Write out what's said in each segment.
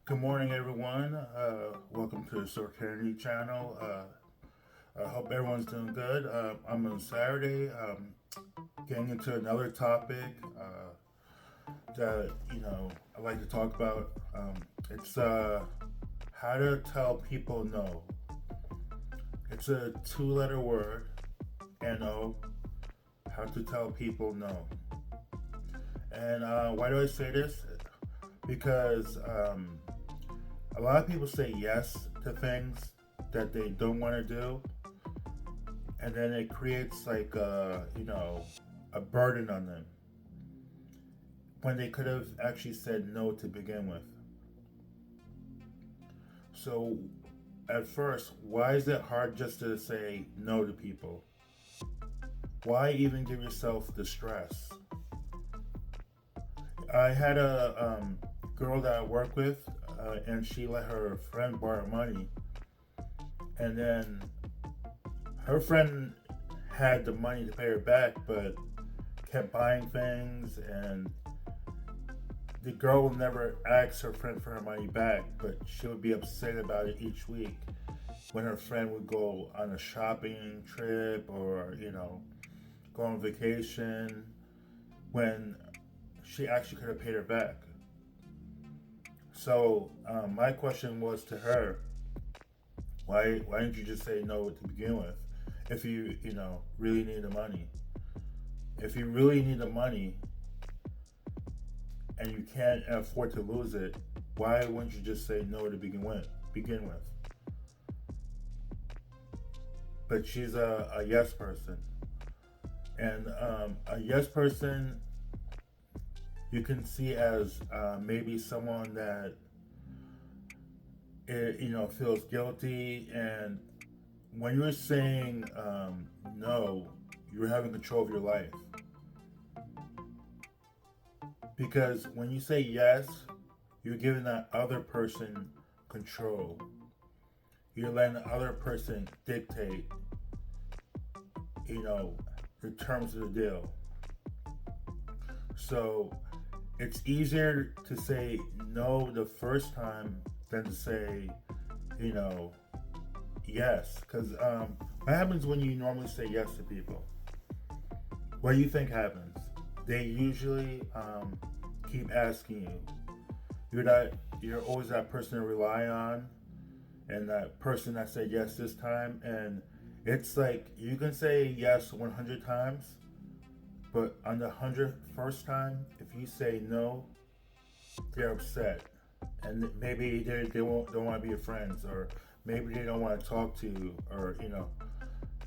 Good morning, everyone. Welcome to the Sorcanity channel. I hope everyone's doing good. I'm on Saturday, getting into another topic that I like to talk about. It's how to tell people no. It's a two-letter word, no. How to tell people no. And why do I say this? Because a lot of people say yes to things that they don't want to do, and then it creates like a burden on them when they could have actually said no to begin with. So, at first, why is it hard just to say no to people? Why even give yourself the stress? I had a girl that I work with, and she let her friend borrow money, and then her friend had the money to pay her back, but kept buying things, and the girl would never ask her friend for her money back, but she would be upset about it each week when her friend would go on a shopping trip or, go on vacation when she actually could have paid her back. So my question was to her, why didn't you just say no to begin with? If you really need the money, if you really need the money and you can't afford to lose it, why wouldn't you just say no to begin with? Begin with. But she's a yes person, and a yes person you can see as maybe someone that feels guilty, and when you're saying no, you're having control of your life. Because when you say yes, you're giving that other person control. You're letting the other person dictate, you know, the terms of the deal. So it's easier to say no the first time than to say, you know, yes. Because what happens when you normally say yes to people? What do you think happens? They usually keep asking you. You're always that person to rely on, and that person that said yes this time. And it's like you can say yes 100 times, but on the 101st time, if you say no, they're upset, and maybe they won't don't want to be your friends, or maybe they don't want to talk to you, or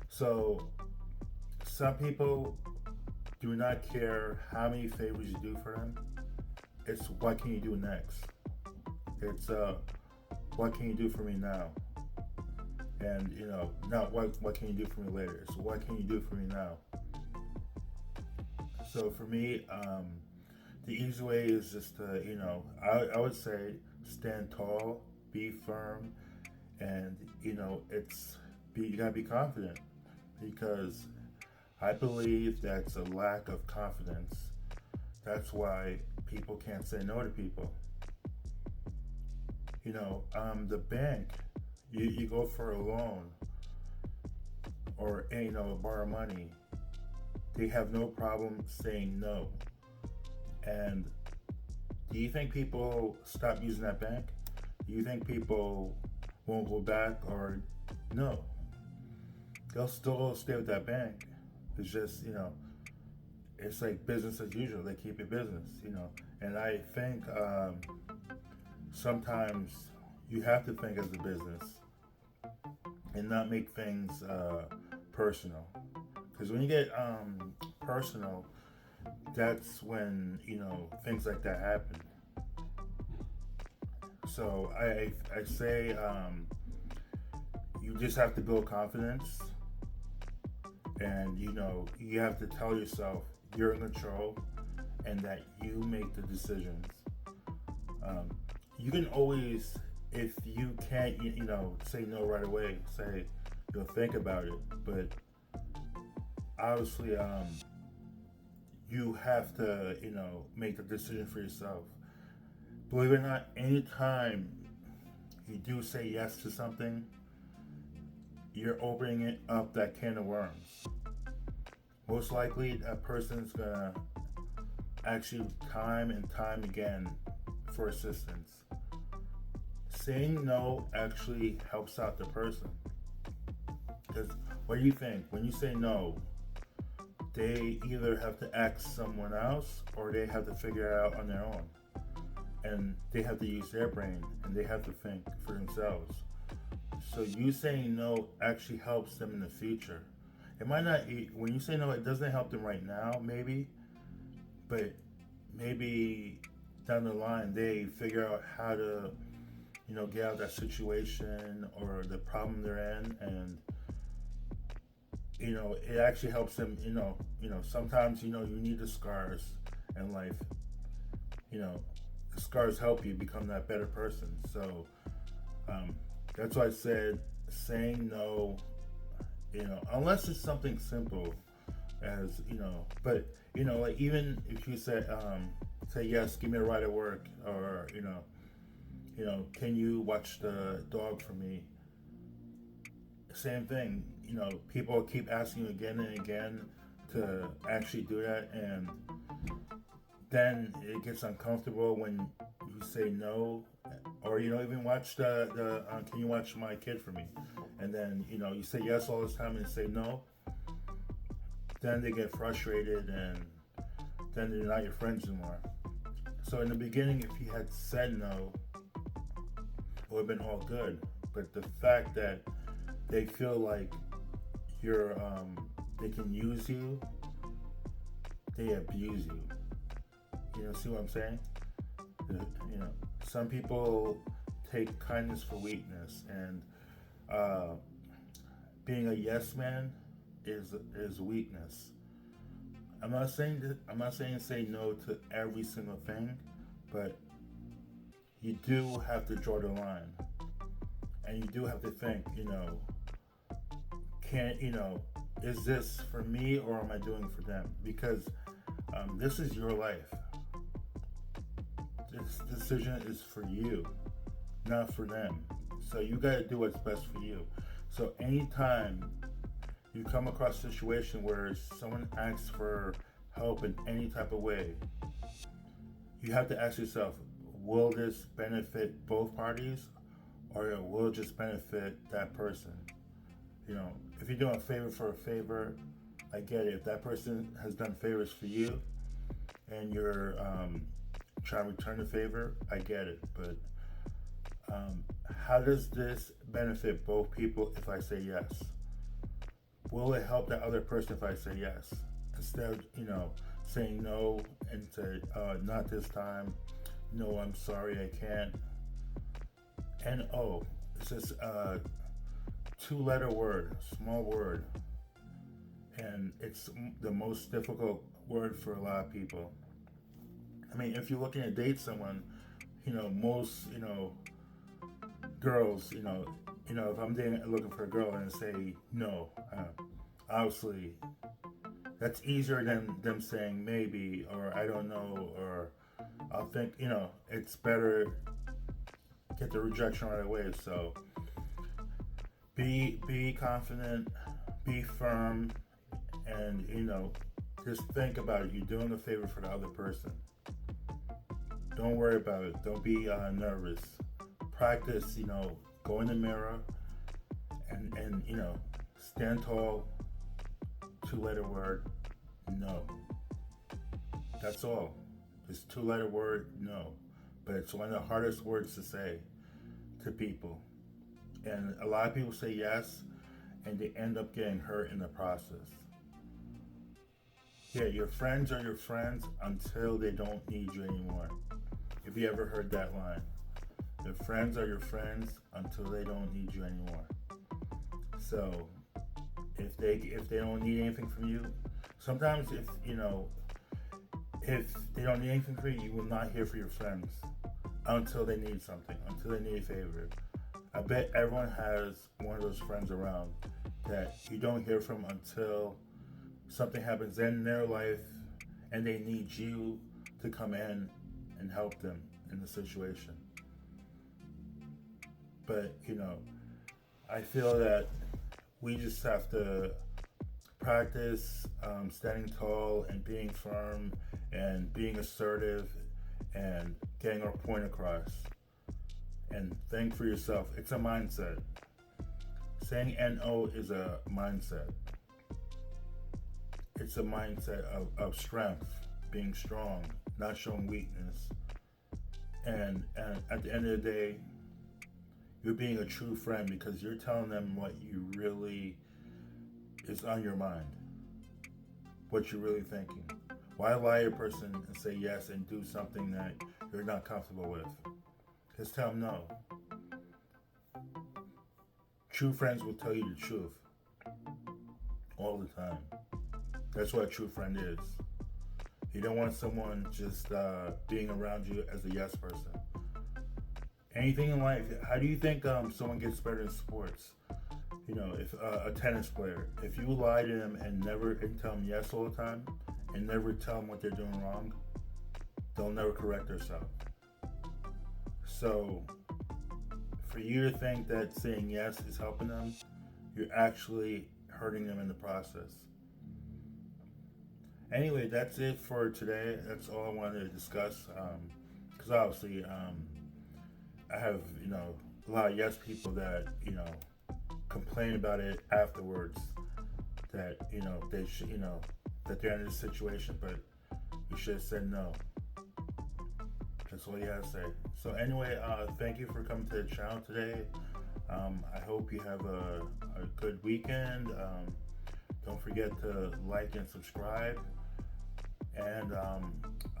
So some people do not care how many favors you do for them. It's what can you do next. It's what can you do for me now, and not what can you do for me later. So what can you do for me now? So for me, the easy way is just to I would say stand tall, be firm, and you gotta be confident, because I believe that's a lack of confidence. That's why people can't say no to people. The bank, you go for a loan or borrow money. They have no problem saying no. And do you think people stop using that bank? Do you think people won't go back, or no? They'll still stay with that bank. It's just it's like business as usual. They keep it business. And I think sometimes you have to think as a business and not make things personal. Because when you get personal, that's when things like that happen. So I say you just have to build confidence, and you have to tell yourself you're in control and that you make the decisions. You can always, if you can't say no right away, say you'll think about it, but obviously you have to make the decision for yourself. Believe it or not, anytime you do say yes to something, you're opening it up that can of worms. Most likely, that person's gonna ask you time and time again for assistance. Saying no actually helps out the person. Because what do you think? When you say no, they either have to ask someone else or they have to figure it out on their own. And they have to use their brain and they have to think for themselves. So you saying no actually helps them in the future. It might not, when you say no, it doesn't help them right now, maybe, but maybe down the line they figure out how to, get out of that situation or the problem they're in, and it actually helps them. Sometimes you need the scars in life. You know, the scars help you become that better person. So that's why I said saying no. Unless it's something simple, as but like even if you say yes, give me a ride at work, or can you watch the dog for me? Same thing. People keep asking you again and again to actually do that, and then it gets uncomfortable when you say no, or even watch the can you watch my kid for me? And then you say yes all this time and say no. Then they get frustrated, and then they're not your friends anymore. So in the beginning, if you had said no, it would have been all good. But the fact that they feel like you're they can use you, they abuse you. See what I'm saying? Some people take kindness for weakness, and being a yes man is weakness. I'm not saying say no to every single thing, but you do have to draw the line, and you do have to think. Is this for me or am I doing for them? Because this is your life. This decision is for you, not for them. So you got to do what's best for you. So anytime you come across a situation where someone asks for help in any type of way, you have to ask yourself, will this benefit both parties, or will it just benefit that person? If you're doing a favor for a favor, I get it. If that person has done favors for you and you're trying to return the favor, I get it. But how does this benefit both people if I say yes? Will it help that other person if I say yes? Instead of, saying no and say, not this time. No, I'm sorry, I can't. N-O. It's just a two-letter word, small word. And it's the most difficult word for a lot of people. I mean, if you're looking to date someone, most, girls, if I'm looking for a girl and say no, obviously, that's easier than them saying maybe, or I don't know, or I'll think, it's better get the rejection right away. So be confident, be firm, and just think about it. You're doing a favor for the other person. Don't worry about it. Don't be nervous. Practice, go in the mirror and stand tall. Two-letter word, no. That's all. Just two-letter word, no. But it's one of the hardest words to say to people. And a lot of people say yes, and they end up getting hurt in the process. Yeah, your friends are your friends until they don't need you anymore. If you ever heard that line. Your friends are your friends until they don't need you anymore. So if they don't need anything from you, sometimes if they don't need anything from you, you will not hear from your friends until they need something, until they need a favor. I bet everyone has one of those friends around that you don't hear from until something happens in their life and they need you to come in and help them in the situation. But, I feel that we just have to practice standing tall and being firm and being assertive and getting our point across. And think for yourself. It's a mindset. Saying NO is a mindset. It's a mindset of strength, being strong, not showing weakness. And at the end of the day, you're being a true friend because you're telling them what you really is on your mind, what you're really thinking. Why lie to a person and say yes and do something that you're not comfortable with? Just tell them no. True friends will tell you the truth all the time. That's what a true friend is. You don't want someone just being around you as a yes person. Anything in life, how do you think someone gets better in sports? If a tennis player, if you lie to them and tell them yes all the time and never tell them what they're doing wrong, they'll never correct themselves. So for you to think that saying yes is helping them, you're actually hurting them in the process. Anyway, that's it for today. That's all I wanted to discuss. Because obviously, I have, a lot of yes people that, complain about it afterwards. That, they should, that they're in this situation, but you should have said no. That's all you have to say. So anyway, thank you for coming to the channel today. I hope you have a good weekend. Don't forget to like and subscribe. And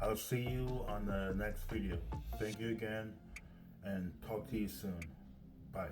I'll see you on the next video. Thank you again, and talk to you soon. Bye.